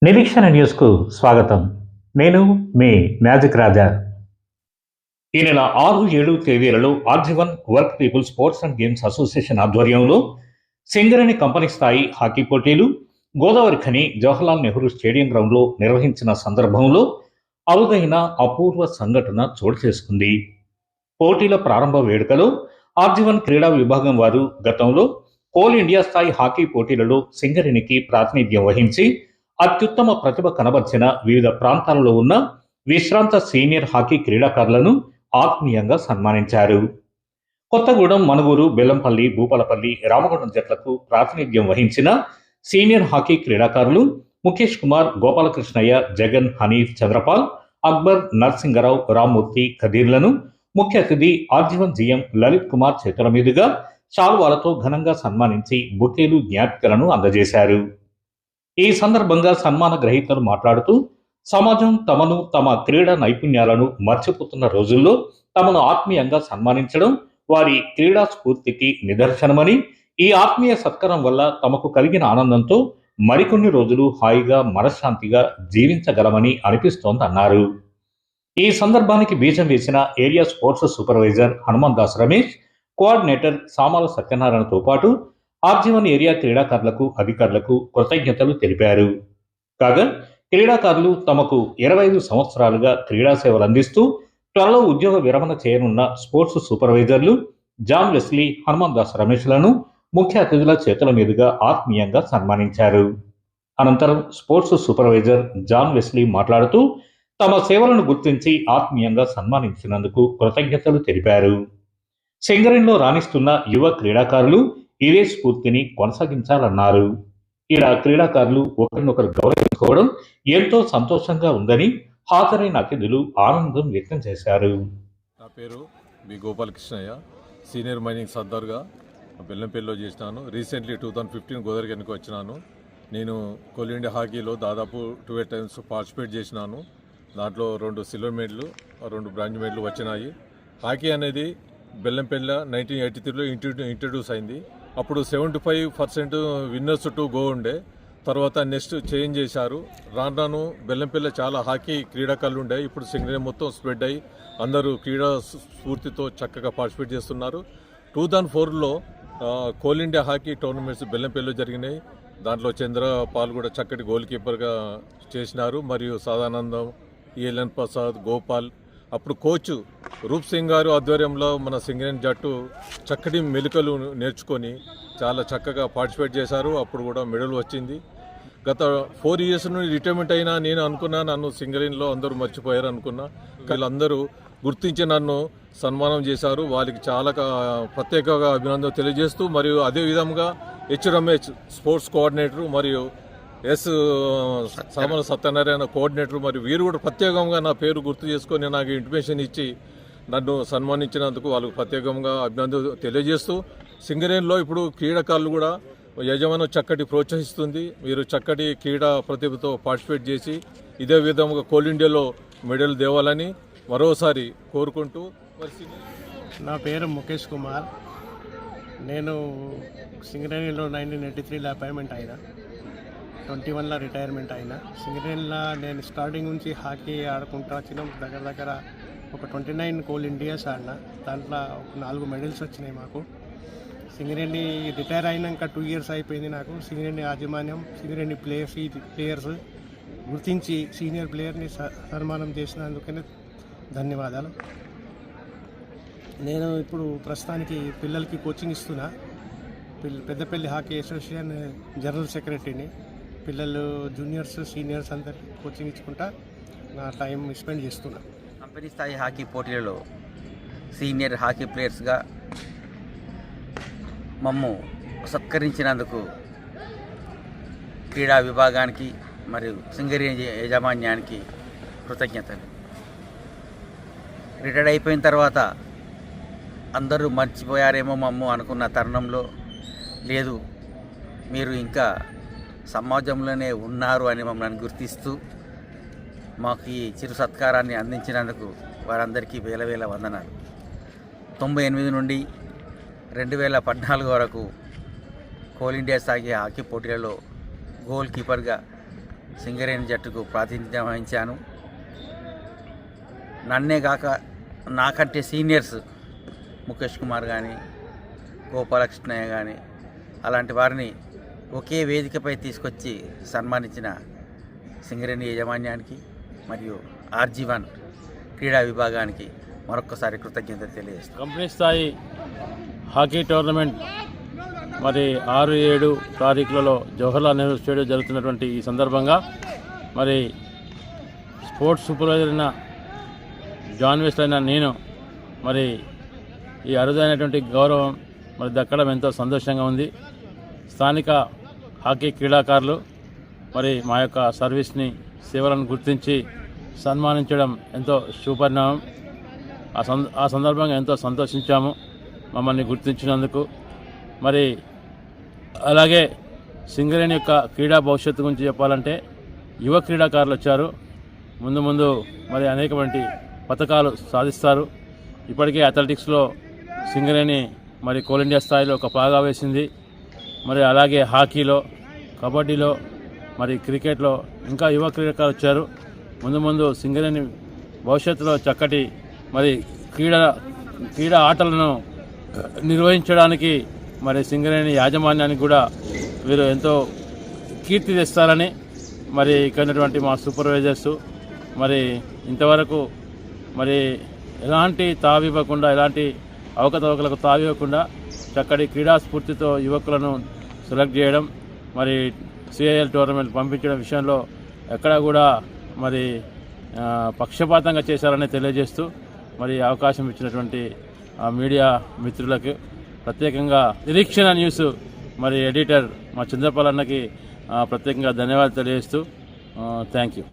నిరీక్షణ న్యూస్కు స్వాగతం. నేను మీ మ్యాజిక్ రాజా. ఈ నెల 6, 7 తేదీలలో RG one work people sports and games association ఆధ్వర్యంలో సింగరేణి కంపెనీ స్థాయి హాకీ పోటీలు గోదావరి ఖని జవహర్లాల్ నెహ్రూ స్టేడియం గ్రౌండ్లో నిర్వహించిన సందర్భంలో అరుదైన అపూర్వ సంఘటన చోటు చేసుకుంది. పోటీల ప్రారంభ వేడుకలో ఆర్జీవన్ క్రీడా విభాగం వారు గతంలో కోల్ ఇండియా స్థాయి హాకీ పోటీలలో సింగరేణికి ప్రాతినిధ్యం వహించి అత్యుత్తమ ప్రతిభ కనబర్చిన వివిధ ప్రాంతాలలో ఉన్న విశ్రాంత సీనియర్ హాకీ క్రీడాకారులను ఆత్మీయంగా సన్మానించారు. కొత్తగూడెం, మనుగూరు, బెల్లంపల్లి, భూపాలపల్లి, రామగుండం జట్లకు ప్రాతినిధ్యం వహించిన సీనియర్ హాకీ క్రీడాకారులు ముఖేష్ కుమార్, గోపాలకృష్ణయ్య, జగన్, హనీఫ్, చంద్రపాల్, అక్బర్, నరసింగరావు, రామ్మూర్తి, ఖదీర్లను ముఖ్య అతిథి ఆర్జీవన్ జీఎం లలిత్ కుమార్ చేతుల మీదుగా శాల్వాలతో ఘనంగా సన్మానించి బుకేలు, జ్ఞాపికలను అందజేశారు. ఈ సందర్భంగా సన్మాన గ్రహీతలు మాట్లాడుతూ సమాజం తమను, తమ క్రీడా నైపుణ్యాలను మర్చిపోతున్న రోజుల్లో తమను ఆత్మీయంగా సన్మానించడం వారి క్రీడా స్ఫూర్తికి నిదర్శనమని, ఈ ఆత్మీయ సత్కారం వల్ల తమకు కలిగిన ఆనందంతో మరికొన్ని రోజులు హాయిగా మనశ్శాంతిగా జీవించగలమని అనిపిస్తోందన్నారు. ఈ సందర్భానికి బీజం వేసిన area sports supervisor Hanuman Das Ramesh, coordinator Samala సత్యనారాయణతో పాటు ఆర్జీవన్ ఏరియా క్రీడాకారులకు, అధికారులకు కృతజ్ఞతలు తెలిపారు. కాగా క్రీడాకారులు తమకు 25 సంవత్సరాలుగా క్రీడా సేవలు అందిస్తూ త్వరలో ఉద్యోగ విరమణ చేయనున్న స్పోర్ట్స్ సూపర్వైజర్లు జాన్ వెస్లీ, హనుమాన్ దాస్ రమేష్లను ముఖ్య అతిథుల చేతుల మీదుగా ఆత్మీయంగా సన్మానించారు. అనంతరం స్పోర్ట్స్ సూపర్వైజర్ జాన్ వెస్లీ మాట్లాడుతూ తమ సేవలను గుర్తించి ఆత్మీయంగా సన్మానించినందుకు కృతజ్ఞతలు తెలిపారు. సింగరేణిలో రాణిస్తున్న యువ క్రీడాకారులు ఇదే స్ఫూర్తిని కొనసాగించాలన్నారు. ఇలా క్రీడాకారులు ఒకరినొకరు గౌరవించుకోవడం ఎంతో సంతోషంగా ఉందని హాజరైన అతిథులు ఆనందం వ్యక్తం చేశారు. నా పేరు బి గోపాలకృష్ణయ్య, సీనియర్ మైనింగ్ సర్దార్గా బెల్లంపల్లిలో చేసినాను. రీసెంట్లీ 2015 గోదావరి ఖనికి వచ్చినాను. నేను కోల్ ఇండియా హాకీలో దాదాపు 12 టైమ్స్ పార్టిసిపేట్ చేసినాను. దాంట్లో 2 సిల్వర్ మెడలు, 2 బ్రాంజ్ మెడలు వచ్చినాయి. హాకీ అనేది బెల్లంపల్లి 1983లో ఇంట్రడ్యూస్ అయింది. అప్పుడు 75% విన్నర్స్ టు గో ఉండే. తర్వాత నెక్స్ట్ చేంజ్ చేశారు. రాను బెల్లంపల్లి చాలా హాకీ క్రీడాకారులు ఉండే. ఇప్పుడు సింగరేణి మొత్తం స్ప్రెడ్ అయ్యి అందరూ క్రీడా స్ఫూర్తితో చక్కగా పార్టిసిపేట్ చేస్తున్నారు. 2004లో కోల్ ఇండియా హాకీ టోర్నమెంట్స్ బెల్లంపల్లిలో జరిగినాయి. దాంట్లో చంద్రపాల్ కూడా చక్కటి గోల్ కీపర్గా చేసినారు. మరియు సదానందం, ఈఎల్ఎన్ ప్రసాద్, గోపాల్, అప్పుడు కోచ్ రూప్ సింగ్ గారు ఆధ్వర్యంలో మన సింగరేణి జట్టు చక్కటి మెలికలు నేర్చుకొని చాలా చక్కగా పార్టిసిపేట్ చేశారు. అప్పుడు కూడా మెడల్ వచ్చింది. గత 4 ఇయర్స్ నుండి రిటైర్మెంట్ అయినా నేను అనుకున్నా నన్ను సింగరేణిలో అందరూ మర్చిపోయారు అనుకున్నా. వీళ్ళందరూ గుర్తించి నన్ను సన్మానం చేశారు. వాళ్ళకి చాలా ప్రత్యేకంగా అభినందనలు తెలియజేస్తూ, మరియు అదే విధంగా హెచ్ఎంహెచ్ స్పోర్ట్స్ కోఆర్డినేటర్ మరియు సామాల సత్యనారాయణ కోఆర్డినేటర్, మరియు వీరు కూడా ప్రత్యేకంగా నా పేరు గుర్తు చేసుకొని నాకు ఇంటిమేషన్ ఇచ్చి నన్ను సన్మానించినందుకు వాళ్ళకు ప్రత్యేకంగా అభినందనలు తెలియజేస్తూ, సింగరేణిలో ఇప్పుడు క్రీడాకారులు కూడా యజమానం చక్కటి ప్రోత్సహిస్తుంది. మీరు చక్కటి క్రీడా ప్రతిభతో పార్టిసిపేట్ చేసి ఇదే విధంగా కోల్ ఇండియాలో మెడల్ తేవాలని మరోసారి కోరుకుంటూ. నా పేరు ముఖేష్ కుమార్. నేను సింగరేణిలో 1983లో అపాయింట్మెంట్ అయినా, 21లో రిటైర్మెంట్ అయినా. సింగరేణిలో నేను స్టార్టింగ్ నుంచి హాకీ ఆడుకుంటూ వచ్చిన దగ్గర ఒక 29 కోల్ ఇండియాస్ ఆడినా. దాంట్లో ఒక 4 మెడల్స్ వచ్చినాయి మాకు. సింగరేణి రిటైర్ అయినాక 2 ఇయర్స్ అయిపోయింది నాకు. సింగరేణి యాజమాన్యం, సింగరేణి ప్లేయర్స్ గుర్తించి సీనియర్ ప్లేయర్ని సన్మానం చేసినందుకనే ధన్యవాదాలు. నేను ఇప్పుడు ప్రస్తుతానికి పిల్లలకి కోచింగ్ ఇస్తున్నా. పెద్దపల్లి హాకీ అసోసియేషన్ జనరల్ సెక్రటరీని. పిల్లలు జూనియర్స్, సీనియర్స్ అందరికి కోచింగ్ ఇచ్చుకుంటా నా టైం స్పెండ్ చేస్తున్నా. కంపెనీ స్థాయి హాకీ పోటీలలో సీనియర్ హాకీ ప్లేయర్స్గా మమ్ము సత్కరించినందుకు క్రీడా విభాగానికి మరియు సింగరేణి యాజమాన్యానికి కృతజ్ఞతలు. రిటైర్డ్ అయిపోయిన తర్వాత అందరూ మర్చిపోయారేమో మమ్ము అనుకున్న తరుణంలో, లేదు మీరు ఇంకా సమాజంలోనే ఉన్నారు అని మమ్మల్ని గుర్తిస్తూ మాకు ఈ చిరు సత్కారాన్ని అందించినందుకు వారందరికీ వేల వందనాలు. 98 నుండి 2014 వరకు కోల్ ఇండియా సాగే హాకీ పోటీలలో గోల్ కీపర్గా సింగరేణి జట్టుకు ప్రాతినిధ్యం వహించాను. నన్నే కాక నాకంటే సీనియర్స్ ముఖేష్ కుమార్ కానీ, గోపాలకృష్ణయ్య కానీ అలాంటి వారిని ఒకే వేదికపై తీసుకొచ్చి సన్మానించిన సింగరేణి యాజమాన్యానికి మరియు RG1 క్రీడా విభాగానికి మరొక్కసారి కృతజ్ఞతలు తెలియజేస్తాను. కంపెనీ స్థాయి హాకీ టోర్నమెంట్ మరి 6-7 తారీఖులలో జవహర్లాల్ నెహ్రూ స్టేడియం జరుగుతున్నటువంటి ఈ సందర్భంగా మరి స్పోర్ట్స్ సూపర్వైజర్ అయిన జాన్ వెస్ట్ అయిన నేను మరి ఈ అరుదైనటువంటి గౌరవం మరి దక్కడం ఎంతో సంతోషంగా ఉంది. స్థానిక హాకీ క్రీడాకారులు మరి మా యొక్క సర్వీస్ని సేవలను గుర్తించి సన్మానించడం ఎంతో శుభపరిణామం. ఆ సందర్భంగా ఎంతో సంతోషించాము మమ్మల్ని గుర్తించినందుకు. మరి అలాగే సింగరేణి యొక్క క్రీడా భవిష్యత్తు గురించి చెప్పాలంటే యువ క్రీడాకారులు వచ్చారు. ముందు మరి అనేకమంది పథకాలు సాధిస్తారు. ఇప్పటికే అథ్లెటిక్స్లో సింగరేణి మరి కోల్ ఇండియా స్థాయిలో ఒక పాగా వేసింది. మరి అలాగే హాకీలో, కబడ్డీలో, మరి క్రికెట్లో ఇంకా యువ క్రీడాకారులు వచ్చారు. ముందు సింగరేణి భవిష్యత్తులో చక్కటి మరి క్రీడా ఆటలను నిర్వహించడానికి మరి సింగరేణి యాజమాన్యానికి కూడా వీరు ఎంతో కీర్తి తెస్తారని మరి ఇక్కడ ఉన్నటువంటి మా సూపర్వైజర్సు మరి ఇంతవరకు మరి ఎలాంటి తావివ్వకుండా, ఎలాంటి అవకతవకలకు తావివ్వకుండా చక్కటి క్రీడా స్ఫూర్తితో యువకులను సెలెక్ట్ చేయడం, మరి CIL టోర్నమెంట్ పంపించడం విషయంలో ఎక్కడా కూడా మరి పక్షపాతంగా చేశారని తెలియజేస్తూ మరి అవకాశం ఇచ్చినటువంటి మీడియా మిత్రులకు ప్రత్యేకంగా నిరీక్షణ న్యూస్ మరి ఎడిటర్ మా చంద్రపాల్ అన్నకి ప్రత్యేకంగా ధన్యవాదాలు తెలియజేస్తూ థ్యాంక్ యూ.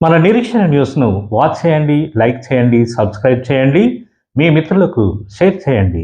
మన నిరీక్షణ న్యూస్ను వాచ్ చేయండి, లైక్ చేయండి, సబ్స్క్రైబ్ చేయండి, మీ మిత్రులకు షేర్ చేయండి.